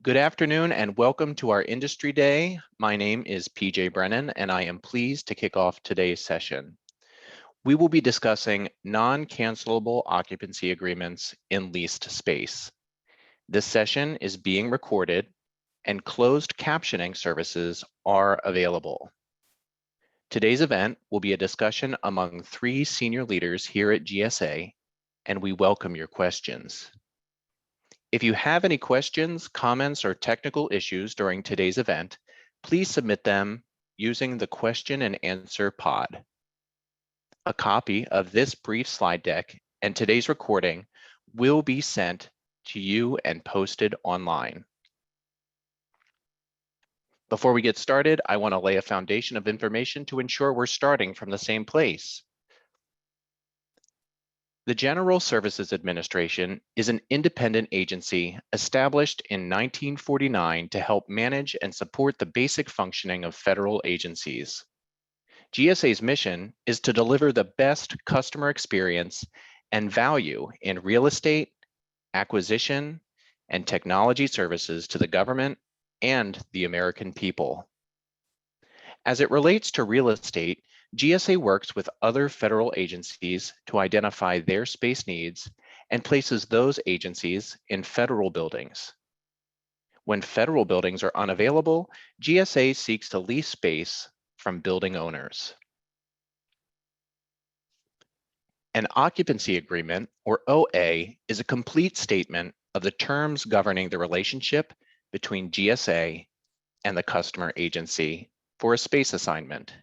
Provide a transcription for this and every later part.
Good afternoon and welcome to our Industry Day. My name is PJ Brennan and I am pleased to kick off today's session. We will be discussing non-cancelable occupancy agreements in leased space. This session is being recorded and closed captioning services are available. Today's event will be a discussion among 3 senior leaders here at GSA, and we welcome your questions. If you have any questions, comments, or technical issues during today's event, please submit them using the question and answer pod. A copy of this brief slide deck and today's recording will be sent to you and posted online. Before we get started, I want to lay a foundation of information to ensure we're starting from the same place. The General Services Administration is an independent agency established in 1949 to help manage and support the basic functioning of federal agencies. GSA's mission is to deliver the best customer experience and value in real estate, acquisition, and technology services to the government and the American people. As it relates to real estate, GSA works with other federal agencies to identify their space needs and places those agencies in federal buildings. When federal buildings are unavailable, GSA seeks to lease space from building owners. An occupancy agreement, or OA, is a complete statement of the terms governing the relationship between GSA and the customer agency for a space assignment.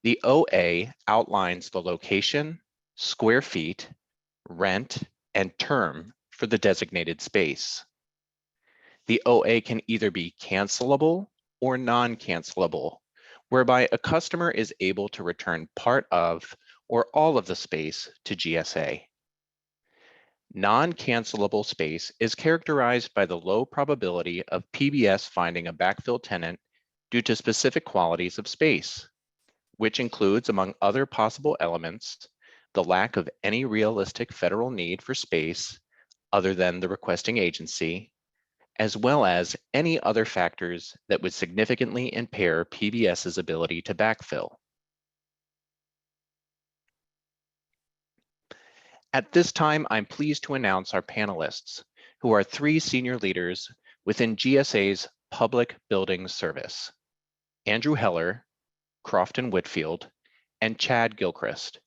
The OA outlines the location, square feet, rent, and term for the designated space. The OA can either be cancelable or non-cancelable, whereby a customer is able to return part of or all of the space to GSA. Non-cancelable space is characterized by the low probability of PBS finding a backfill tenant due to specific qualities of space, which includes, among other possible elements, the lack of any realistic federal need for space other than the requesting agency, as well as any other factors that would significantly impair PBS's ability to backfill. At this time, I'm pleased to announce our panelists, who are 3 senior leaders within GSA's Public Buildings Service: Andrew Heller, Crofton Whitfield, and Chad Gilchrist.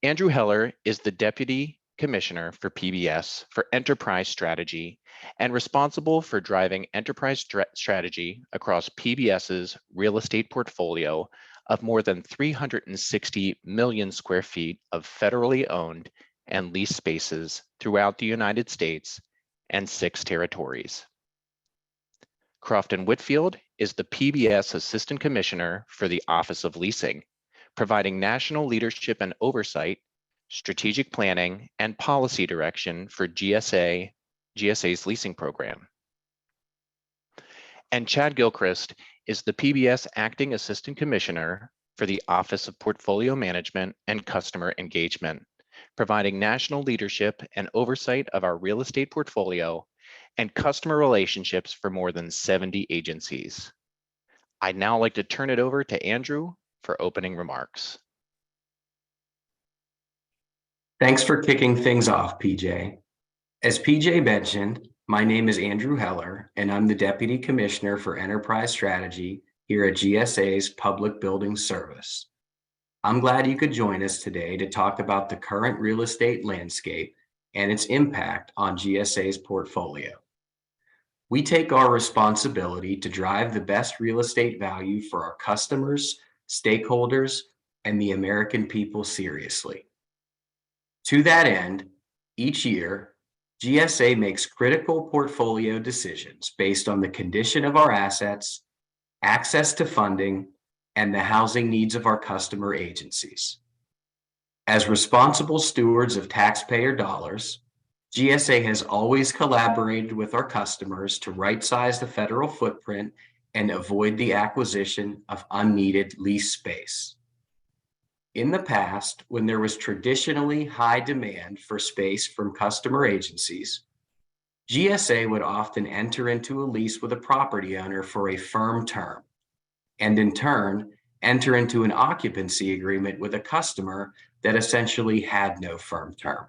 Andrew Heller is the Deputy Commissioner for PBS for Enterprise Strategy and responsible for driving enterprise strategy across PBS's real estate portfolio of more than 360 million square feet of federally owned and leased spaces throughout the United States and 6 territories. Crofton Whitfield is the PBS Assistant Commissioner for the Office of Leasing, providing national leadership and oversight, strategic planning, and policy direction for GSA's leasing program. And Chad Gilchrist is the PBS Acting Assistant Commissioner for the Office of Portfolio Management and Customer Engagement, providing national leadership and oversight of our real estate portfolio and customer relationships for more than 70 agencies. I'd now like to turn it over to Andrew for opening remarks. Thanks for kicking things off, PJ. As PJ mentioned, my name is Andrew Heller, and I'm the Deputy Commissioner for Enterprise Strategy here at GSA's Public Buildings Service. I'm glad you could join us today to talk about the current real estate landscape and its impact on GSA's portfolio. We take our responsibility to drive the best real estate value for our customers, stakeholders, and the American people seriously. To that end, each year, GSA makes critical portfolio decisions based on the condition of our assets, access to funding, and the housing needs of our customer agencies. As responsible stewards of taxpayer dollars, GSA has always collaborated with our customers to right-size the federal footprint and avoid the acquisition of unneeded lease space. In the past, when there was traditionally high demand for space from customer agencies, GSA would often enter into a lease with a property owner for a firm term, and in turn, enter into an occupancy agreement with a customer that essentially had no firm term.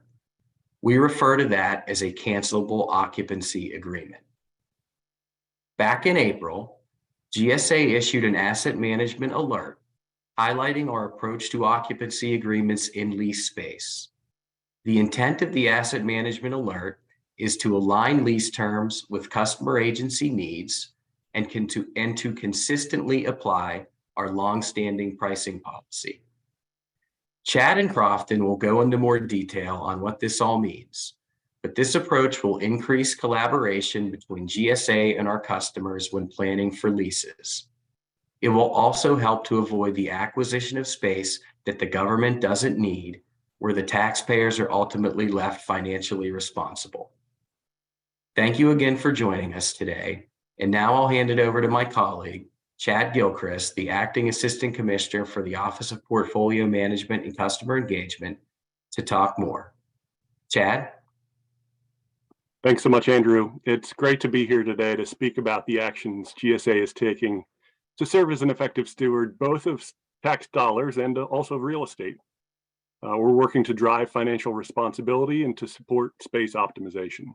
We refer to that as a cancelable occupancy agreement. Back in April, GSA issued an asset management alert highlighting our approach to occupancy agreements in lease space. The intent of the asset management alert is to align lease terms with customer agency needs and to consistently apply our longstanding pricing policy. Chad and Crofton will go into more detail on what this all means, but this approach will increase collaboration between GSA and our customers when planning for leases. It will also help to avoid the acquisition of space that the government doesn't need, where the taxpayers are ultimately left financially responsible. Thank you again for joining us today. And now I'll hand it over to my colleague, Chad Gilchrist, the Acting Assistant Commissioner for the Office of Portfolio Management and Customer Engagement, to talk more. Chad? Thanks so much, Andrew. It's great to be here today to speak about the actions GSA is taking to serve as an effective steward, both of tax dollars and also of real estate. We're working to drive financial responsibility and to support space optimization.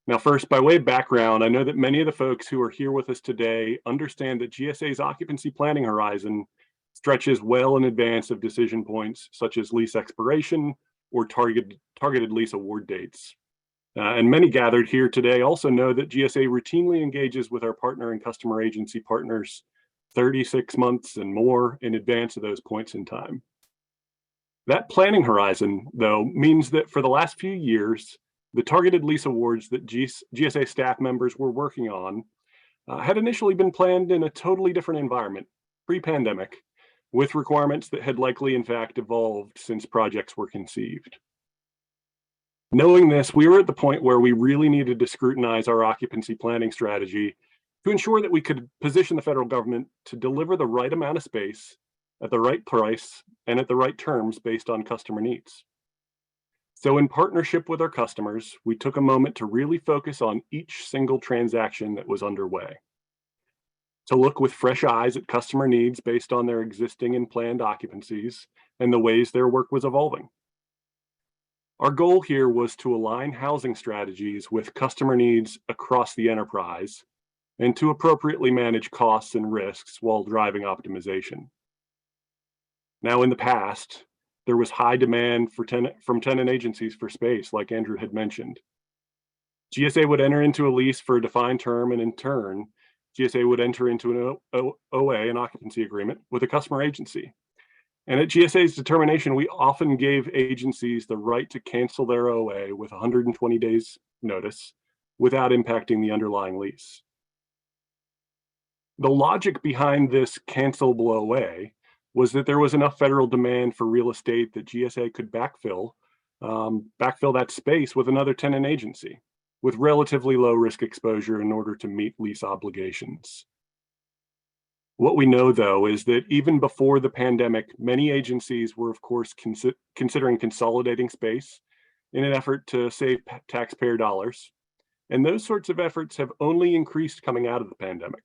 Now, first, by way of background, I know that many of the folks who are here with us today understand that GSA's occupancy planning horizon stretches well in advance of decision points such as lease expiration or targeted lease award dates. And many gathered here today also know that GSA routinely engages with our partner and customer agency partners 36 months and more in advance of those points in time. That planning horizon, though, means that for the last few years, the targeted lease awards that GSA staff members were working on had initially been planned in a totally different environment, pre-pandemic, with requirements that had likely in fact evolved since projects were conceived. Knowing this, we were at the point where we really needed to scrutinize our occupancy planning strategy to ensure that we could position the federal government to deliver the right amount of space at the right price and at the right terms based on customer needs. So in partnership with our customers, we took a moment to really focus on each single transaction that was underway, to look with fresh eyes at customer needs based on their existing and planned occupancies and the ways their work was evolving. Our goal here was to align housing strategies with customer needs across the enterprise and to appropriately manage costs and risks while driving optimization. Now, in the past, there was high demand from tenant agencies for space, like Andrew had mentioned. GSA would enter into a lease for a defined term, and in turn, GSA would enter into an OA, an occupancy agreement, with a customer agency. And at GSA's determination, we often gave agencies the right to cancel their OA with 120 days notice without impacting the underlying lease. The logic behind this cancelable OA was that there was enough federal demand for real estate that GSA could backfill that space with another tenant agency with relatively low risk exposure in order to meet lease obligations. What we know, though, is that even before the pandemic, many agencies were, of course, considering consolidating space in an effort to save taxpayer dollars. And those sorts of efforts have only increased coming out of the pandemic.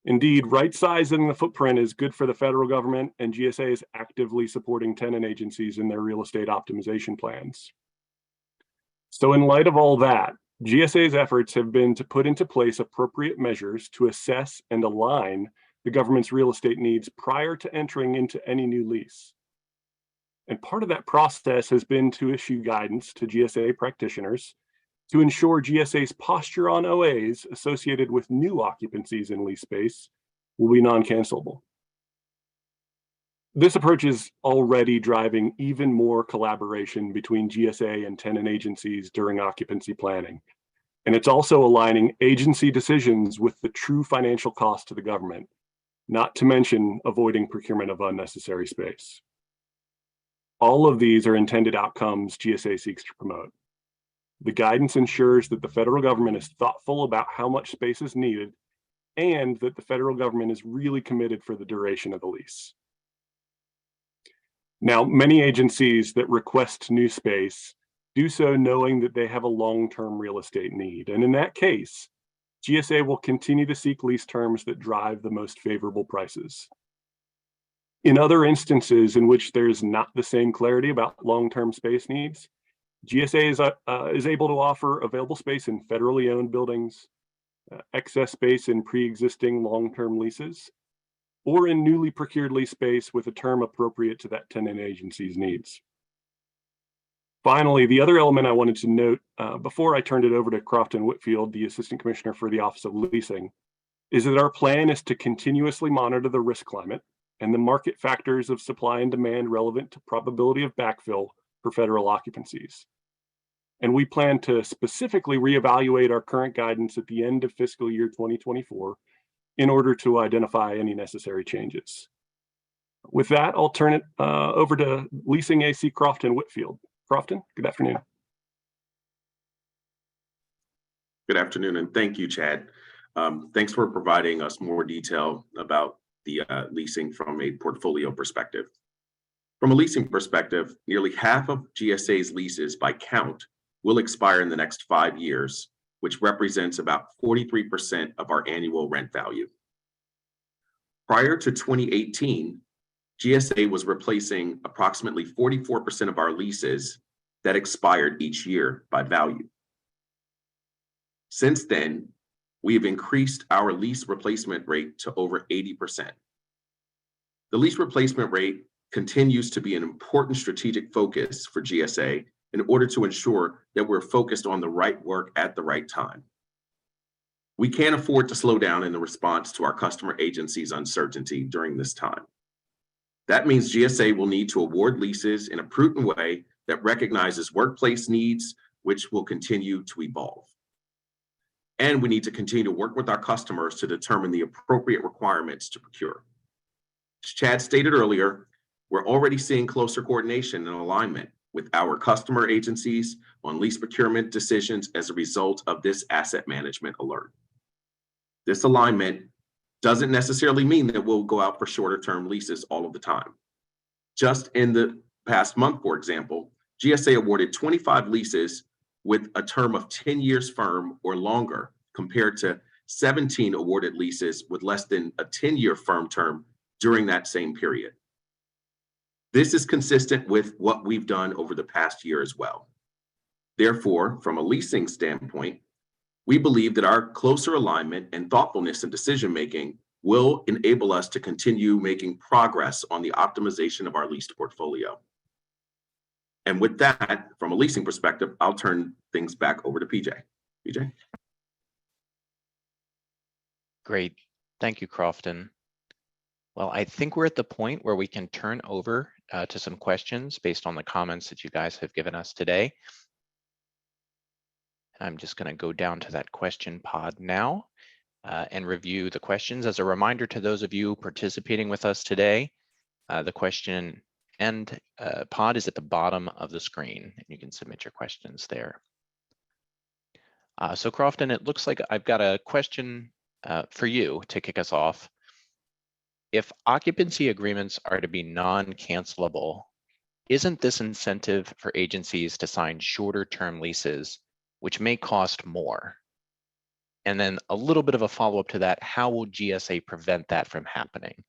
Indeed, right-sizing the footprint is good for the federal government, and GSA is actively supporting tenant agencies in their real estate optimization plans. So in light of all that, GSA's efforts have been to put into place appropriate measures to assess and align the government's real estate needs prior to entering into any new lease. And part of that process has been to issue guidance to GSA practitioners to ensure GSA's posture on OAs associated with new occupancies in lease space will be non-cancelable. This approach is already driving even more collaboration between GSA and tenant agencies during occupancy planning. And it's also aligning agency decisions with the true financial cost to the government, not to mention avoiding procurement of unnecessary space. All of these are intended outcomes GSA seeks to promote. The guidance ensures that the federal government is thoughtful about how much space is needed and that the federal government is really committed for the duration of the lease. Now, many agencies that request new space do so knowing that they have a long-term real estate need. And in that case, GSA will continue to seek lease terms that drive the most favorable prices. In other instances in which there's not the same clarity about long-term space needs, GSA is able to offer available space in federally owned buildings, excess space in pre-existing long-term leases, or in newly procured lease space with a term appropriate to that tenant agency's needs. Finally, the other element I wanted to note before I turned it over to Crofton Whitfield, the Assistant Commissioner for the Office of Leasing, is that our plan is to continuously monitor the risk climate and the market factors of supply and demand relevant to probability of backfill for federal occupancies. And we plan to specifically reevaluate our current guidance at the end of fiscal year 2024 in order to identify any necessary changes. With that, I'll turn it over to Leasing AC Crofton Whitfield. Crofton, good afternoon. Good afternoon, and thank you, Chad. Thanks for providing us more detail about the leasing from a portfolio perspective. From a leasing perspective, nearly half of GSA's leases by count will expire in the next 5 years, which represents about 43% of our annual rent value. Prior to 2018, GSA was replacing approximately 44% of our leases that expired each year by value. Since then, we have increased our lease replacement rate to over 80%. The lease replacement rate continues to be an important strategic focus for GSA in order to ensure that we're focused on the right work at the right time. We can't afford to slow down in the response to our customer agency's uncertainty during this time. That means GSA will need to award leases in a prudent way that recognizes workplace needs, which will continue to evolve. And we need to continue to work with our customers to determine the appropriate requirements to procure. As Chad stated earlier, we're already seeing closer coordination and alignment with our customer agencies on lease procurement decisions as a result of this asset management alert. This alignment doesn't necessarily mean that we'll go out for shorter term leases all of the time. Just in the past month, for example, GSA awarded 25 leases with a term of 10 years firm or longer, compared to 17 awarded leases with less than a 10-year firm term during that same period. This is consistent with what we've done over the past year as well. Therefore, from a leasing standpoint, we believe that our closer alignment and thoughtfulness in decision-making will enable us to continue making progress on the optimization of our leased portfolio. And with that, from a leasing perspective, I'll turn things back over to PJ. PJ? Great. Thank you, Crofton. Well, I think we're at the point where we can turn over to some questions based on the comments that you guys have given us today. I'm just going to go down to that question pod now and review the questions. As a reminder to those of you participating with us today, the question and pod is at the bottom of the screen, and you can submit your questions there. So Crofton, it looks like I've got a question for you to kick us off. If occupancy agreements are to be non-cancelable, isn't this incentive for agencies to sign shorter term leases, which may cost more? And then a little bit of a follow-up to that, how will GSA prevent that from happening?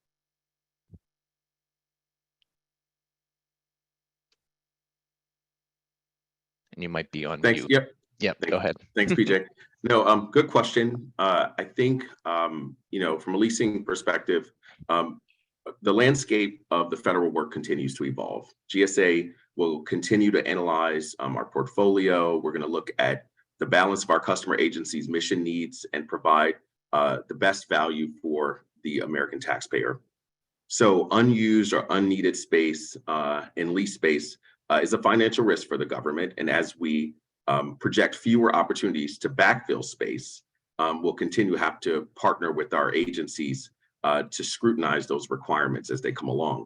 And you might be on mute. Yep, go ahead. Thanks, PJ. No, good question. I think, from a leasing perspective, the landscape of the federal work continues to evolve. GSA will continue to analyze our portfolio. We're going to look at the balance of our customer agency's mission needs and provide the best value for the American taxpayer. So unused or unneeded space in lease space is a financial risk for the government. And as we project fewer opportunities to backfill space, we'll continue to have to partner with our agencies to scrutinize those requirements as they come along.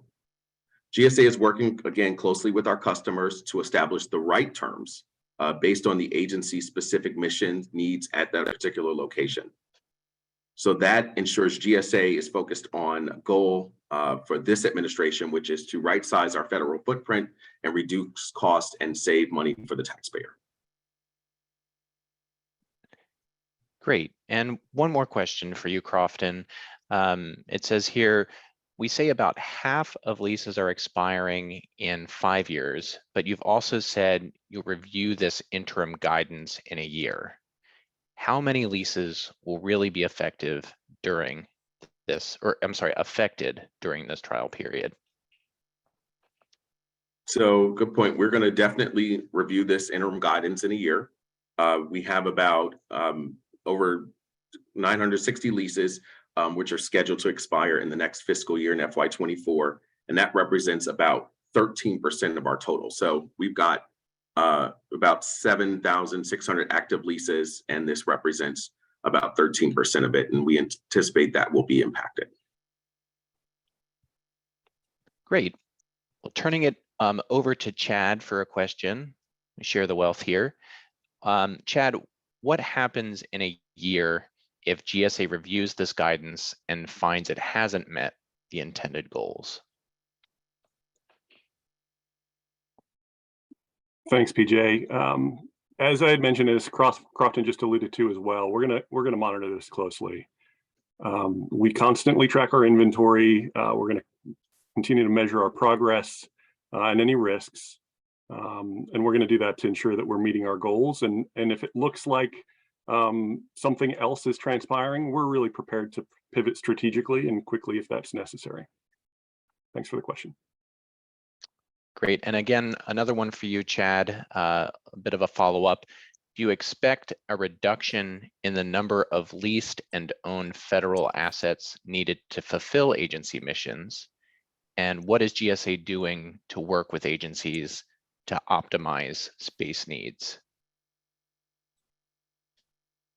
GSA is working, again, closely with our customers to establish the right terms based on the agency's specific mission needs at that particular location. So that ensures GSA is focused on goal for this administration, which is to right-size our federal footprint and reduce costs and save money for the taxpayer. Great. And one more question for you, Crofton. It says here, we say about half of leases are expiring in 5 years, but you've also said you'll review this interim guidance in a year. How many leases will really be effective during this, or I'm sorry, affected during this trial period? So good point. We're going to definitely review this interim guidance in a year. We have about over 960 leases, which are scheduled to expire in the next fiscal year in FY24, and that represents about 13% of our total. So we've got about 7,600 active leases, and this represents about 13% of it, and we anticipate that will be impacted. Great. Well, turning it over to Chad for a question. We share the wealth here. Chad, what happens in a year if GSA reviews this guidance and finds it hasn't met the intended goals? Thanks, PJ. As I had mentioned, as Crofton just alluded to as well, we're gonna monitor this closely. We constantly track our inventory. We're gonna continue to measure our progress and any risks, and we're gonna do that to ensure that we're meeting our goals. And if it looks like something else is transpiring, we're really prepared to pivot strategically and quickly if that's necessary. Thanks for the question. Great. And again, another one for you, Chad, a bit of a follow-up. Do you expect a reduction in the number of leased and owned federal assets needed to fulfill agency missions? And what is GSA doing to work with agencies to optimize space needs?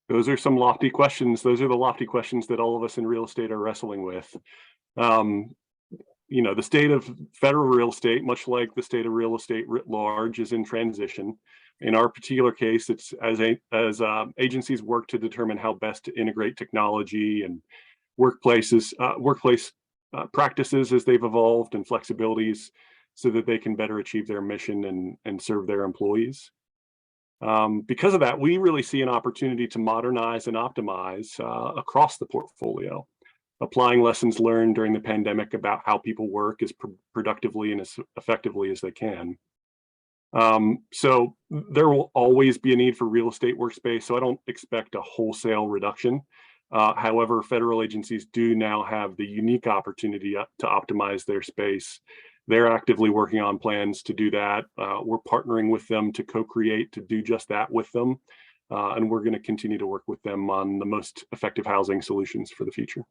Those are some lofty questions. Those are the lofty questions that all of us in real estate are wrestling with. You know, the state of federal real estate, much like the state of real estate writ large, is in transition. In our particular case, it's as agencies work to determine how best to integrate technology and workplace practices as they've evolved and flexibilities so that they can better achieve their mission and serve their employees. Because of that, we really see an opportunity to modernize and optimize across the portfolio, applying lessons learned during the pandemic about how people work as productively and as effectively as they can. So there will always be a need for real estate workspace, so I don't expect a wholesale reduction. However, federal agencies do now have the unique opportunity to optimize their space. They're actively working on plans to do that. We're partnering with them to co-create to do just that with them. And we're going to continue to work with them on the most effective housing solutions for the future.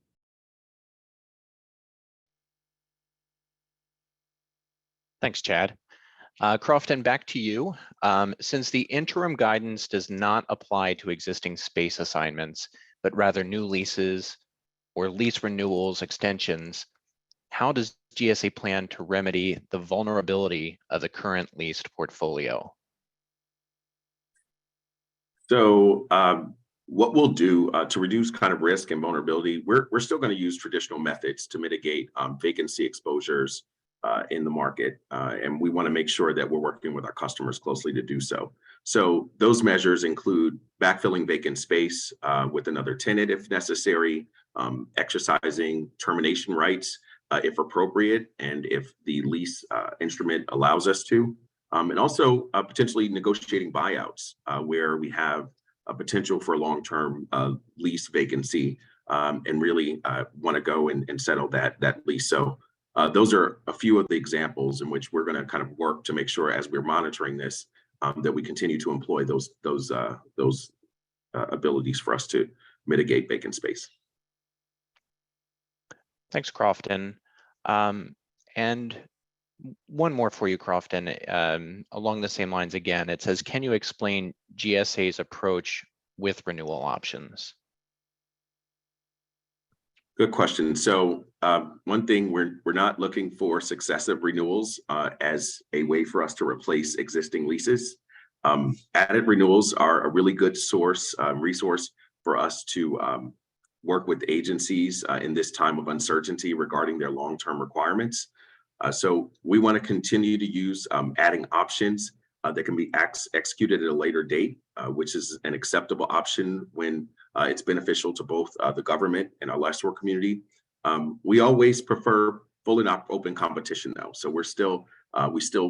Thanks, Chad. Crofton, back to you. Since the interim guidance does not apply to existing space assignments, but rather new leases or lease renewals, extensions, how does GSA plan to remedy the vulnerability of the current leased portfolio? So what we'll do to reduce kind of risk and vulnerability, we're still going to use traditional methods to mitigate vacancy exposures in the market. And we want to make sure that we're working with our customers closely to do so. So those measures include backfilling vacant space with another tenant if necessary, exercising termination rights if appropriate, and if the lease instrument allows us to, and also potentially negotiating buyouts where we have a potential for long-term lease vacancy and really want to go and settle that lease. So those are a few of the examples in which we're going to kind of work to make sure as we're monitoring this that we continue to employ those abilities for us to mitigate vacant space. Thanks, Crofton. And one more for you, Crofton, along the same lines again. It says, can you explain GSA's approach with renewal options? Good question. So one thing, we're not looking for successive renewals as a way for us to replace existing leases. Added renewals are a really good resource for us to work with agencies in this time of uncertainty regarding their long-term requirements. So we want to continue to use adding options that can be executed at a later date, which is an acceptable option when it's beneficial to both the government and our lessor community. We always prefer full and open competition though. So we still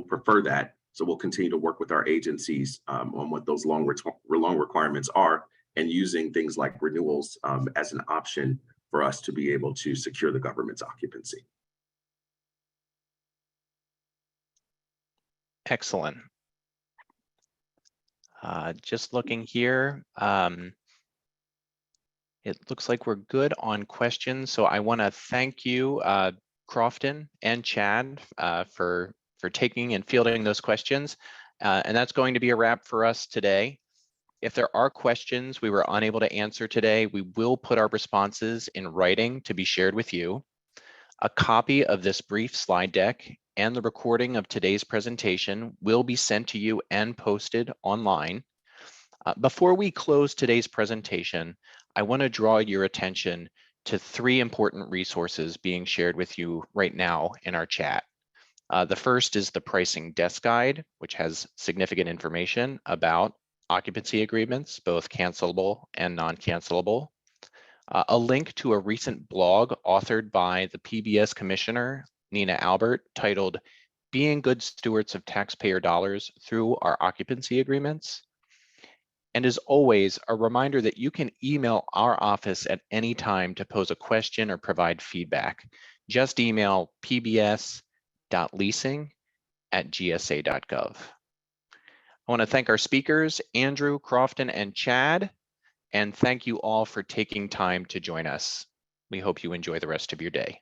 prefer that. So we'll continue to work with our agencies on what those long requirements are, and using things like renewals as an option for us to be able to secure the government's occupancy. Excellent. Just looking here, it looks like we're good on questions. So I want to thank you, Crofton and Chad, for taking and fielding those questions. And that's going to be a wrap for us today. If there are questions we were unable to answer today, we will put our responses in writing to be shared with you. A copy of this brief slide deck and the recording of today's presentation will be sent to you and posted online. Before we close today's presentation, I want to draw your attention to 3 important resources being shared with you right now in our chat. The first is the pricing desk guide, which has significant information about occupancy agreements, both cancelable and non-cancelable. A link to a recent blog authored by the PBS Commissioner, Nina Albert, titled Being Good Stewards of Taxpayer Dollars Through Our Occupancy Agreements. And as always, a reminder that you can email our office at any time to pose a question or provide feedback. Just email pbs.leasing@gsa.gov. I want to thank our speakers, Andrew, Crofton, and Chad, and thank you all for taking time to join us. We hope you enjoy the rest of your day.